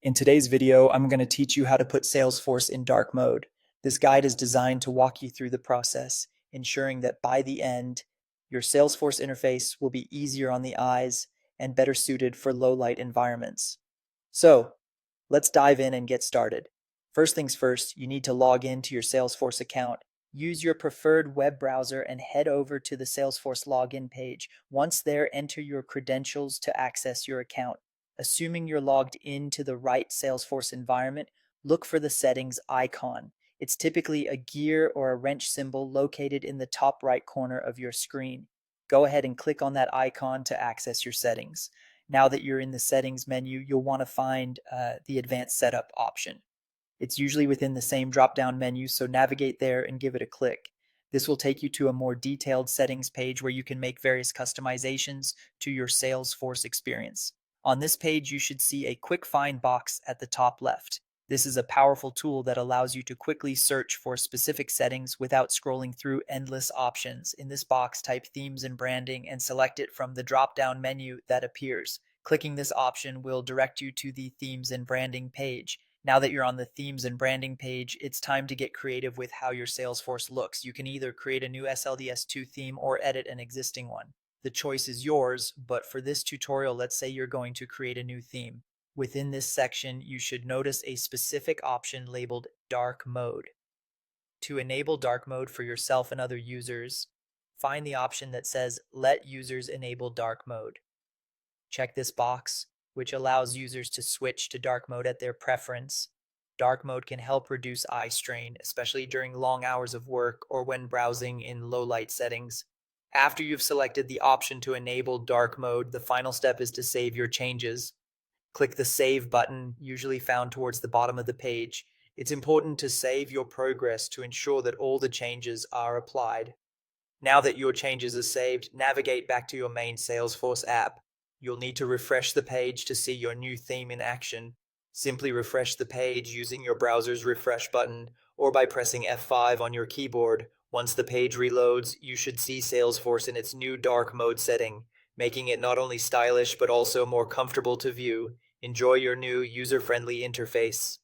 In today's video, I'm going to teach you how to put Salesforce in dark mode. This guide is designed to walk you through the process, ensuring that by the end, your Salesforce interface will be easier on the eyes and better suited for low-light environments. So, let's dive in and get started. First things first, you need to log into your Salesforce account. Use your preferred web browser and head over to the Salesforce login page. Once there, enter your credentials to access your account. Assuming you're logged into the right Salesforce environment, look for the settings icon. It's typically a gear or a wrench symbol located in the top right corner of your screen. Go ahead and click on that icon to access your settings. Now that you're in the settings menu, you'll want to find the advanced setup option. It's usually within the same drop-down menu, so navigate there and give it a click. This will take you to a more detailed settings page where you can make various customizations to your Salesforce experience. On this page, you should see a quick find box at the top left. This is a powerful tool that allows you to quickly search for specific settings without scrolling through endless options. In this box, type themes and branding and select it from the drop-down menu that appears. Clicking this option will direct you to the themes and branding page. Now that you're on the themes and branding page, it's time to get creative with how your Salesforce looks. You can either create a new SLDS2 theme or edit an existing one. The choice is yours, but for this tutorial, let's say you're going to create a new theme. Within this section, you should notice a specific option labeled Dark Mode. To enable dark mode for yourself and other users, find the option that says Let Users Enable Dark Mode. Check this box, which allows users to switch to dark mode at their preference. Dark mode can help reduce eye strain, especially during long hours of work or when browsing in low light settings. After you've selected the option to enable dark mode, the final step is to save your changes. Click the Save button, usually found towards the bottom of the page. It's important to save your progress to ensure that all the changes are applied. Now that your changes are saved, navigate back to your main Salesforce app. You'll need to refresh the page to see your new theme in action. Simply refresh the page using your browser's refresh button or by pressing F5 on your keyboard. Once the page reloads, you should see Salesforce in its new dark mode setting, making it not only stylish but also more comfortable to view. Enjoy your new user-friendly interface.